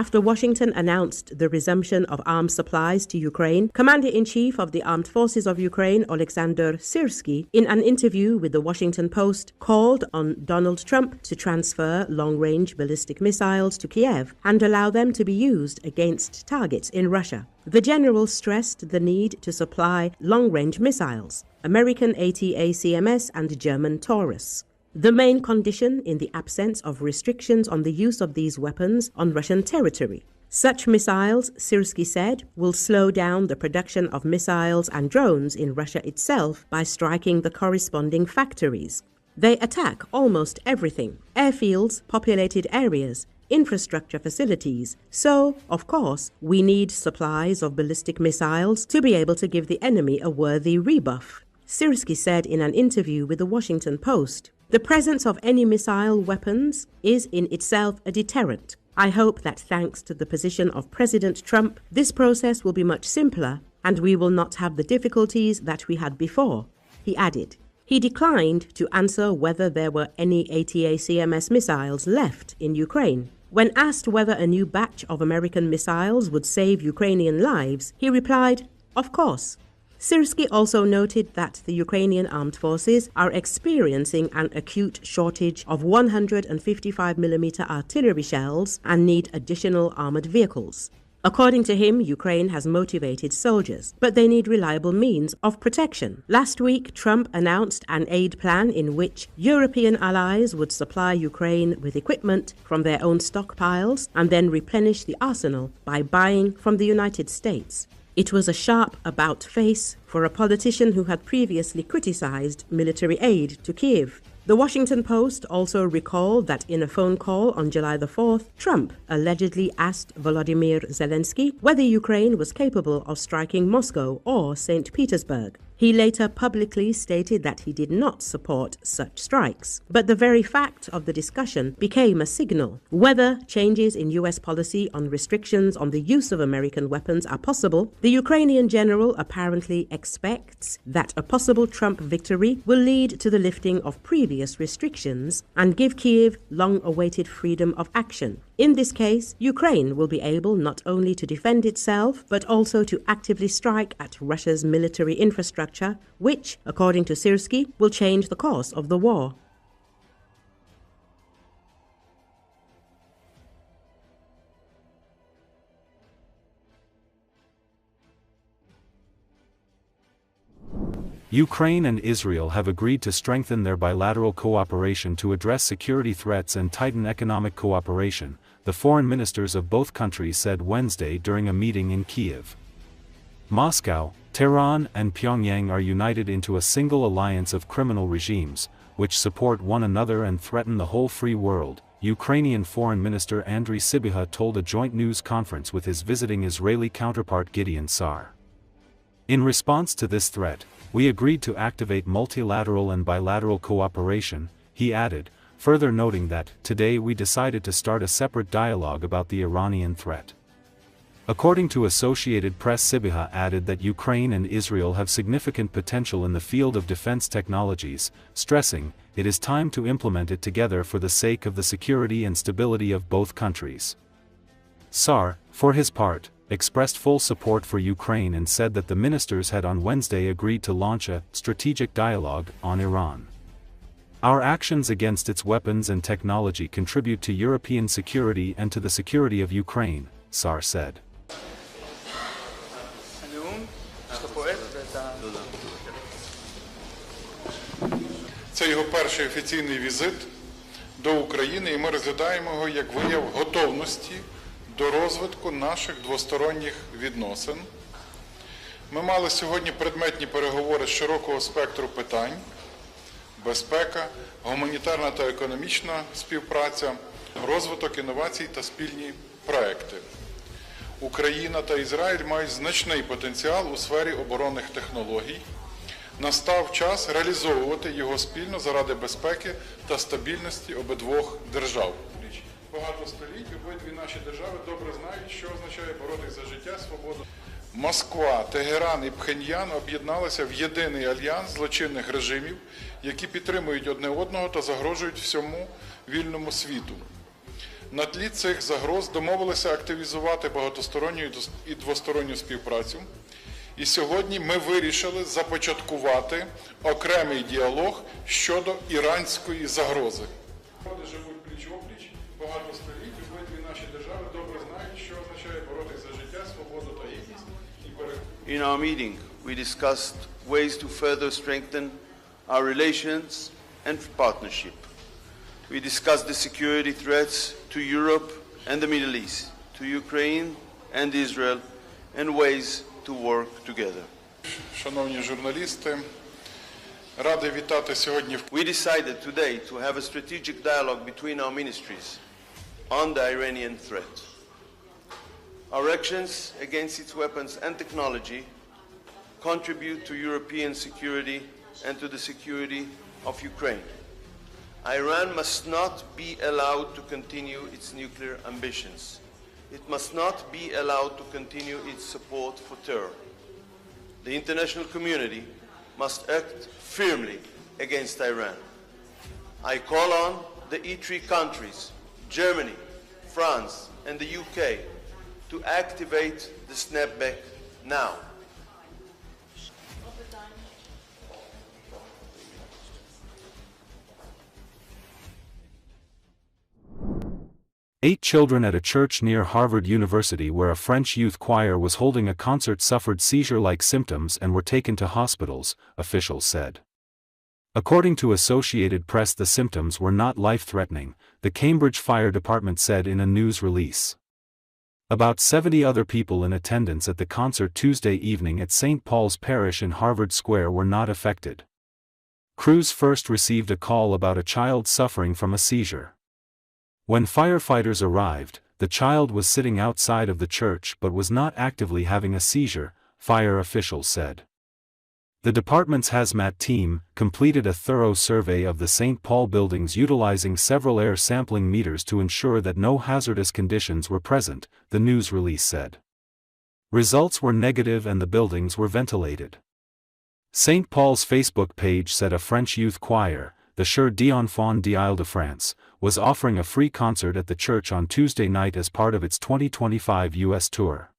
after Washington announced the resumption of arms supplies to Ukraine. Commander-in-Chief of the Armed Forces of Ukraine, Oleksandr Syrskyi, in an interview with the Washington Post, called on Donald Trump to transfer long-range ballistic missiles to Kyiv and allow them to be used against targets in Russia. The general stressed the need to supply long-range missiles, American ATACMS and German Taurus. The main condition in the absence of restrictions on the use of these weapons on Russian territory. Such missiles, Syrskyi said, will slow down the production of missiles and drones in Russia itself by striking the corresponding factories. They attack almost everything: airfields, populated areas, infrastructure facilities. So, of course, we need supplies of ballistic missiles to be able to give the enemy a worthy rebuff, Syrskyi said in an interview with the Washington Post. The presence of any missile weapons is in itself a deterrent. I hope that thanks to the position of President Trump, this process will be much simpler and we will not have the difficulties that we had before, he added. He declined to answer whether there were any ATACMS missiles left in Ukraine. When asked whether a new batch of American missiles would save Ukrainian lives, he replied, "Of course." Syrskyi also noted that the Ukrainian armed forces are experiencing an acute shortage of 155mm artillery shells and need additional armored vehicles. According to him, Ukraine has motivated soldiers, but they need reliable means of protection. Last week, Trump announced an aid plan in which European allies would supply Ukraine with equipment from their own stockpiles and then replenish the arsenal by buying from the United States. It was a sharp about-face for a politician who had previously criticized military aid to Kyiv. The Washington Post also recalled that in a phone call on July the 4th, Trump allegedly asked Volodymyr Zelensky whether Ukraine was capable of striking Moscow or St. Petersburg. He later publicly stated that he did not support such strikes. But the very fact of the discussion became a signal. Whether changes in U.S. policy on restrictions on the use of American weapons are possible, the Ukrainian general apparently expects that a possible Trump victory will lead to the lifting of previous restrictions and give Kyiv long-awaited freedom of action. In this case, Ukraine will be able not only to defend itself, but also to actively strike at Russia's military infrastructure, which, according to Syrskyi, will change the course of the war. Ukraine and Israel have agreed to strengthen their bilateral cooperation to address security threats and tighten economic cooperation, the foreign ministers of both countries said Wednesday during a meeting in Kyiv. Moscow, Tehran, and Pyongyang are united into a single alliance of criminal regimes, which support one another and threaten the whole free world, Ukrainian Foreign Minister Andriy Sybiha told a joint news conference with his visiting Israeli counterpart Gideon Sar. In response to this threat, we agreed to activate multilateral and bilateral cooperation, he added, further noting that, today we decided to start a separate dialogue about the Iranian threat. According to Associated Press, Sybiha added that Ukraine and Israel have significant potential in the field of defense technologies, stressing, it is time to implement it together for the sake of the security and stability of both countries. Sar, for his part, expressed full support for Ukraine and said that the ministers had on Wednesday agreed to launch a strategic dialogue on Iran. Our actions against its weapons and technology contribute to European security and to the security of Ukraine, Sar said. Це його перший офіційний візит до України, і ми розглядаємо його як вияв готовності до розвитку наших двосторонніх відносин. Ми мали сьогодні предметні переговори з широкого спектру питань: безпека, гуманітарна та економічна співпраця, розвиток інновацій та спільні проекти. Україна та Ізраїль мають значний потенціал у сфері оборонних технологій. Настав час реалізовувати його спільно заради безпеки та стабільності обидвох держав. Багато століть обидві наші держави добре знають, що означає боротися за життя, свободу. Москва, Тегеран і Пхеньян об'єдналися в єдиний альянс злочинних режимів, які підтримують одне одного та загрожують всьому вільному світу. На тлі цих загроз домовилися активізувати багатосторонню і двосторонню співпрацю. І сьогодні ми вирішили започаткувати окремий діалог щодо іранської загрози. Люди живуть пліч-опліч багато століть, обидві наші держави добре знають, що означає боротися за життя, свободу та гідність. In our meeting, we discussed ways to further strengthen our relations and partnership. We discussed the security threats to Europe and the Middle East, to Ukraine and Israel, and ways to work together. Шановні журналісти, радий вітати сьогодні. We decided today to have a strategic dialogue between our ministries on the Iranian threat. Our actions against its weapons and technology contribute to European security and to the security of Ukraine. Iran must not be allowed to continue its nuclear ambitions. It must not be allowed to continue its support for terror. The international community must act firmly against Iran. I call on the E3 countries, Germany, France, and the UK, to activate the snapback now. Eight children at a church near Harvard University where a French youth choir was holding a concert suffered seizure-like symptoms and were taken to hospitals, officials said. According to Associated Press, the symptoms were not life-threatening, the Cambridge Fire Department said in a news release. About 70 other people in attendance at the concert Tuesday evening at St. Paul's Parish in Harvard Square were not affected. Crews first received a call about a child suffering from a seizure. When firefighters arrived, the child was sitting outside of the church but was not actively having a seizure, fire officials said. The department's hazmat team completed a thorough survey of the St. Paul buildings utilizing several air sampling meters to ensure that no hazardous conditions were present, the news release said. Results were negative and the buildings were ventilated. St. Paul's Facebook page said a French youth choir, the Chœur d'Enfants d'Île-de-France, was offering a free concert at the church on Tuesday night as part of its 2025 U.S. tour.